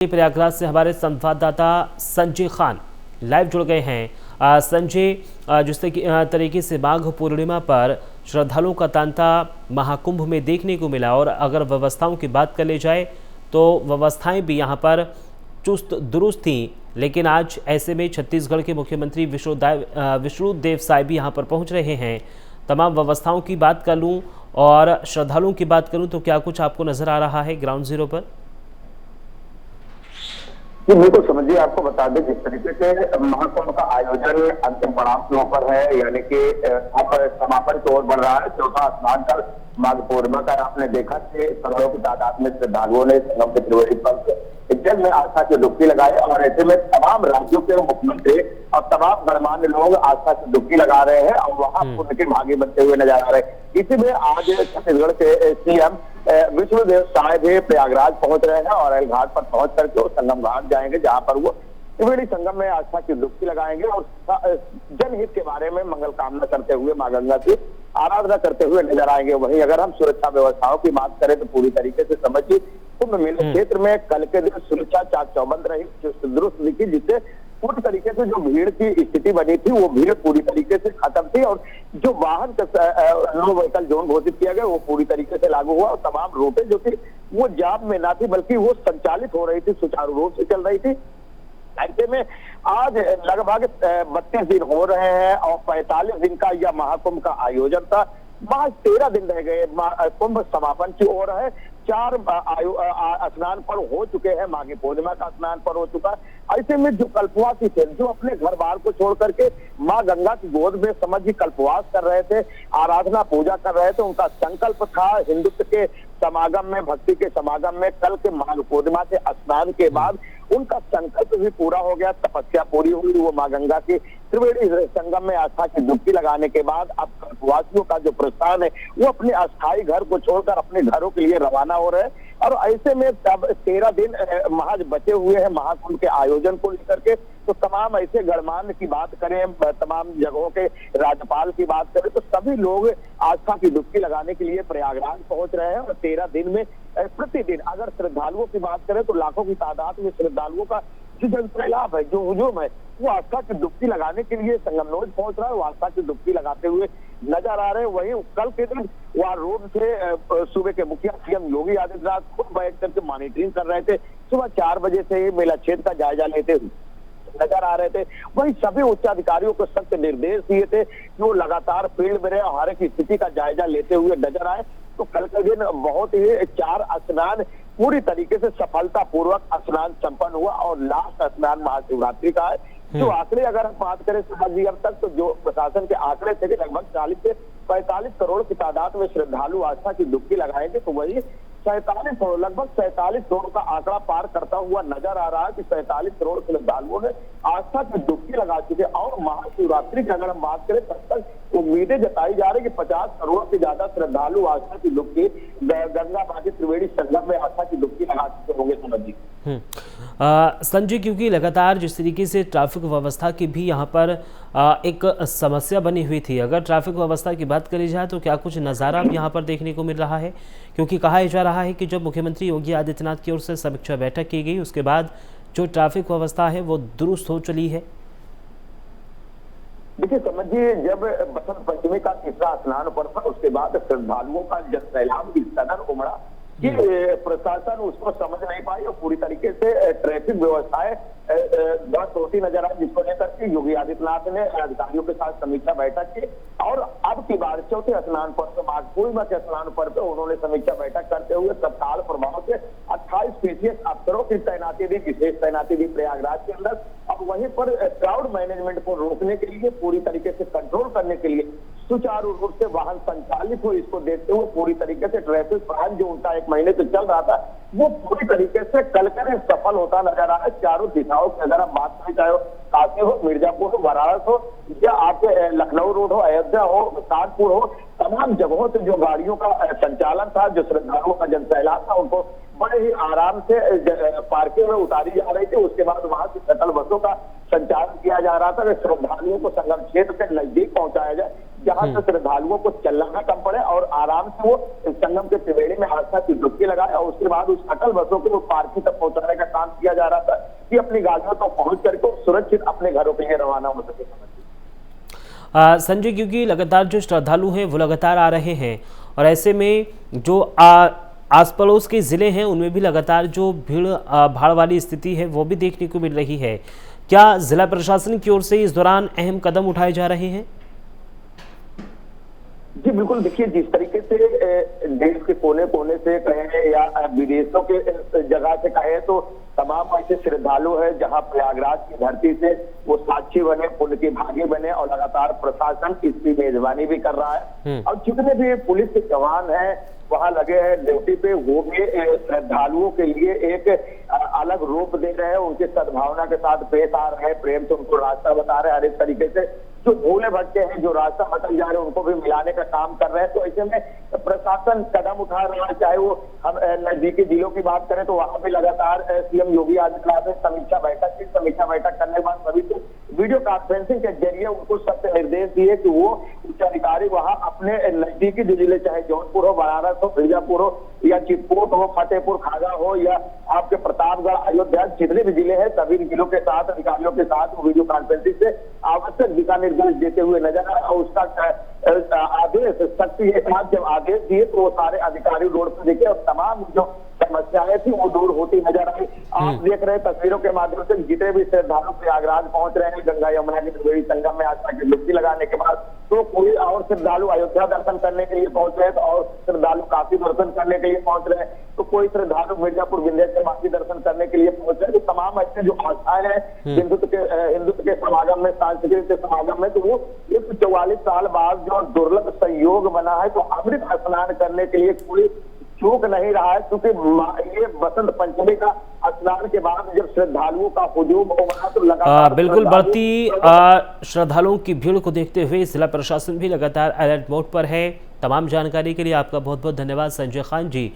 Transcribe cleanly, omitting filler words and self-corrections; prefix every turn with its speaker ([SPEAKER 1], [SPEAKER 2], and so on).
[SPEAKER 1] प्रयागराज से हमारे संवाददाता संजय खान लाइव जुड़ गए हैं। संजय, जिस तरीके से माघ पूर्णिमा पर श्रद्धालुओं का तांता महाकुंभ में देखने को मिला और अगर व्यवस्थाओं की बात कर ली जाए तो व्यवस्थाएं भी यहां पर चुस्त दुरुस्त थी, लेकिन आज ऐसे में छत्तीसगढ़ के मुख्यमंत्री विष्णुदेव साय भी यहां पर पहुंच रहे हैं। तमाम व्यवस्थाओं की बात कर लूं और श्रद्धालुओं की बात करूं तो क्या कुछ आपको नजर आ रहा है ग्राउंड जीरो पर?
[SPEAKER 2] जी बिल्कुल, समझिए, आपको बता दें जिस तरीके से महाकुंभ का आयोजन अंतिम पड़ाव के ऊपर है, यानी कि अब समापन की ओर बढ़ रहा है। चौथा स्नान कल माघ पूर्णिमा का आपने देखा कि करोड़ों की तादाद में श्रद्धालुओं ने संगम के त्रिवेणी पर जल में आस्था की डुबकी लगाई और ऐसे में तमाम राज्यों के मुख्यमंत्री और तमाम गणमान्य लोग आस्था की डुबकी लगा रहे हैं और वहां पुण्य के भागी बनते हुए नजर आ रहे हैं। इसी में आज छत्तीसगढ़ के सीएम विष्णुदेव साय भी प्रयागराज पहुंच रहे हैं और घाट पर पहुंच करके वो संगम घाट जाएंगे, जहां पर वो त्रिवेणी संगम में आस्था की डुबकी लगाएंगे और जनहित के बारे में मंगल कामना करते हुए मां गंगा की आराधना करते हुए नजर आएंगे। वहीं अगर हम सुरक्षा व्यवस्थाओं की बात करें तो पूरी तरीके से समझिए कुंभ मेले क्षेत्र में कल के दिन सुरक्षा चाक चौबंद रही, जो दुरुस्त दिखी, जिससे पूरी तरीके से जो भीड़ की स्थिति बनी थी वो भीड़ पूरी तरीके से खत्म थी और जो वाहन नो व्हीकल जोन घोषित किया गया वो पूरी तरीके से लागू हुआ और तमाम रूटें जो थी वो जाम में ना थी बल्कि वो संचालित हो रही थी, सुचारू रूप से चल रही थी। ऐसे में आज लगभग 32 दिन हो रहे हैं और 45 दिन का यह महाकुंभ का आयोजन था। महज 13 दिन रह गए कुंभ समापन की ओर है। 4 स्नान पर्व हो चुके हैं, माघी पूर्णिमा का स्नान पर्व हो चुका है। ऐसे में जो कल्पवासी थे, जो अपने घर बार को छोड़ करके मां गंगा की गोद में समझिए कल्पवास कर रहे थे, आराधना पूजा कर रहे थे, उनका संकल्प था हिंदुत्व के समागम में, भक्ति के समागम में। कल के माघ पूर्णिमा के स्नान के बाद उनका संकल्प भी पूरा हो गया, तपस्या पूरी हुई। वो मां गंगा की त्रिवेणी संगम में आस्था की डुबकी लगाने के बाद अब कल्पवासियों का जो प्रस्थान है वो अपने अस्थायी घर को छोड़कर अपने घरों के लिए रवाना हो रहे हैं। और ऐसे में अब 13 दिन महज बचे हुए हैं महाकुंभ के आयोजन को लेकर के। तो तमाम ऐसे गणमान्य की बात करें, तमाम जगहों के राज्यपाल की बात करें तो सभी लोग आस्था की डुबकी लगाने के लिए प्रयागराज पहुंच रहे हैं। और 13 दिन में प्रतिदिन अगर श्रद्धालुओं की बात करें तो लाखों की तादाद में श्रद्धालुओं का जो जनसैलाब है, जो हुजूम है, वो आस्था की डुबकी लगाने के लिए संगमनोज पहुंच रहा है, वो आस्था की डुबकी लगाते हुए नजर आ रहे हैं। वहीं कल के दिन वहाँ रोड से सूबे के मुखिया सीएम योगी आदित्यनाथ खुद बैठ करके मॉनिटरिंग कर रहे थे। सुबह 4 बजे से ही मेला क्षेत्र का जायजा लेते नजर आ रहे थे। वहीं सभी उच्चाधिकारियों को सख्त निर्देश दिए थे कि वो लगातार फील्ड में रहे, हर एक स्थिति का जायजा लेते हुए नजर आए। तो कल के दिन बहुत ही 4 स्नान पूरी तरीके से सफलता पूर्वक स्नान संपन्न हुआ और लास्ट स्नान महाशिवरात्रि का है। जो आंकड़े अगर हम बात करें समझिए अब तक तो जो प्रशासन के आंकड़े थे कि लगभग 40 से 45 करोड़ की तादाद में श्रद्धालु आस्था की डुबकी लगाएंगे, तो वही 47 करोड़, लगभग 47 करोड़ का आंकड़ा पार करता हुआ नजर आ रहा है कि 47 करोड़ श्रद्धालुओं ने आस्था की डुबकी लगा चुके। और महाशिवरात्रि की अगर हम बात करें तब तक उम्मीदें जताई जा रही कि 50 करोड़ से ज्यादा श्रद्धालु आस्था की डुबकी गंगा मां की त्रिवेणी संगम में आस्था की डुबकी लगा चुके होंगे। समझिए
[SPEAKER 1] संजय, क्योंकि लगातार जिस तरीके से ट्रैफिक व्यवस्था की भी यहाँ पर एक समस्या बनी हुई थी, अगर ट्रैफिक व्यवस्था की बात करी जाए तो क्या कुछ नज़ारा यहाँ पर देखने को मिल रहा है? क्योंकि कहा जा रहा है कि जब मुख्यमंत्री योगी आदित्यनाथ की ओर से समीक्षा बैठक की गई उसके बाद जो ट्रैफिक व्यवस्था है वो दुरुस्त हो चली है।
[SPEAKER 2] देखिए समझिए, जब बसंत पंचमी का तीसरा स्नान पर्व था उसके बाद श्रद्धालुओं का जनसैलाब इस कदर उमड़ा कि प्रशासन उसको समझ नहीं पाई और पूरी तरीके से ट्रैफिक व्यवस्थाएं बहुत होती नजर आई, जिसको लेकर के योगी आदित्यनाथ ने अधिकारियों के साथ समीक्षा बैठक की। और अब की बार चौथे स्नान पर्व माघ पूर्णिमा के स्नान पर्व पे उन्होंने समीक्षा बैठक करते हुए तत्काल प्रभाव से 28 PCS अफसरों की तैनाती दी, विशेष तैनाती दी प्रयागराज के अंदर। अब वहीं पर क्राउड मैनेजमेंट को रोकने के लिए, पूरी तरीके से कंट्रोल करने के लिए सुचारू रूप से वाहन संचालित हो, इसको देखते हुए पूरी तरीके से ट्रैफिक प्लान जो उनका 1 महीने से चल रहा था वो पूरी तरीके से कल के सफल होता नजर आ रहा है। चारों दिशाओं की अगर हम बात करें, चाहे काशी हो, मिर्जापुर हो, वाराणसी हो या आपके लखनऊ रोड हो, अयोध्या हो, कानपुर हो, तमाम जगहों से जो गाड़ियों का संचालन था, जो श्रद्धालुओं का जनसैलाब था, उनको बड़े ही आराम से पार्किंग में उतारी जा रही थी। उसके बाद वहां से शटल बसों का संचालन किया जा रहा था कि श्रद्धालुओं को संगम क्षेत्र के नजदीक पहुंचाया जाए, जहां से श्रद्धालुओं को चलना ना कम पड़े और आराम से वो संगम के त्रिवेणी में आस्था की डुबकी लगाए और उसके बाद उस शटल बसों को पार्किंग तक पहुंचाने का काम किया जा रहा था कि अपनी गाड़ियों तक पहुंच करके सुरक्षित अपने घरों के लिए रवाना हो सके।
[SPEAKER 1] संजय, क्योंकि लगातार जो श्रद्धालु हैं वो लगातार आ रहे हैं और ऐसे में जो आस पड़ोस के ज़िले हैं उनमें भी लगातार जो भीड़ भाड़ वाली स्थिति है वो भी देखने को मिल रही है। क्या जिला प्रशासन की ओर से इस दौरान अहम कदम उठाए जा रहे हैं?
[SPEAKER 2] जी बिल्कुल, देखिए जिस तरीके से देश के कोने कोने से कहें या विदेशों के जगह से कहें तो तमाम ऐसे श्रद्धालु हैं जहां प्रयागराज की धरती से वो साक्षी बने, पुण्य के भागी बने और लगातार प्रशासन इसकी मेजबानी भी कर रहा है। और जितने भी पुलिस के जवान हैं वहां लगे हैं ड्यूटी पे, वो भी श्रद्धालुओं के लिए एक अलग रूप दे रहे हैं, उनके सद्भावना के साथ पेश आ रहे हैं, प्रेम से उनको रास्ता बता रहे हैं, हर एक तरीके से जो भूले भटके हैं, जो रास्ता भटक जा रहे हैं उनको भी मिलाने का काम कर रहे हैं। तो ऐसे में प्रशासन कदम उठा रहा है, चाहे वो हम नजदीकी जिलों की बात करें तो वहां भी लगातार सीएम योगी आदित्यनाथ ने समीक्षा बैठक करने के बाद सभी को वीडियो कॉन्फ्रेंसिंग के जरिए उनको सख्त निर्देश दिए कि वो उच्च अधिकारी वहां अपने नजदीकी जो जिले, चाहे जौनपुर हो, बनारस हो, मिर्जापुर हो या चित्रकूट हो, फतेहपुर खागा हो या आपके प्रतापगढ़, अयोध्या, जितने भी जिले हैं सभी जिलों के साथ अधिकारियों के साथ वीडियो कॉन्फ्रेंसिंग से आवश्यक दिशा निर्देश देते हुए नजर आया। और उसका आदेश शक्ति के साथ जब आदेश दिए तो वो सारे अधिकारी रोड पर देखे और तमाम जो समस्याएं थी वो दूर होती नजर आई। आप देख रहे हैं तस्वीरों के माध्यम से जितने भी श्रद्धालु प्रयागराज पहुंच रहे हैं गंगा यमुना की त्रिवेणी संगम में आस्था की डुबकी लगाने के बाद, तो कोई और श्रद्धालु अयोध्या दर्शन करने के लिए पहुंच रहे हैं तो और श्रद्धालु काशी दर्शन करने के लिए पहुंच रहे हैं, तो कोई श्रद्धालु मिर्जापुर विंध्याचल दर्शन करने के लिए पहुंच रहे हैं। तो तमाम ऐसे जो आस्थाएं हैं हिंदुत्व के समागम में, सांस्कृतिक समागम में, तो वो 144 साल बाद जो दुर्लभ संयोग बना है तो अमृत स्नान करने के लिए कोई चूक नहीं रहा है, क्योंकि ये बसंत पंचमी का स्नान के बाद जब श्रद्धालुओं का हुजूम होगा तो लगातार
[SPEAKER 1] बिल्कुल बढ़ती श्रद्धालुओं की भीड़ को देखते हुए जिला प्रशासन भी लगातार अलर्ट मोड पर है। तमाम जानकारी के लिए आपका बहुत बहुत धन्यवाद संजय खान जी।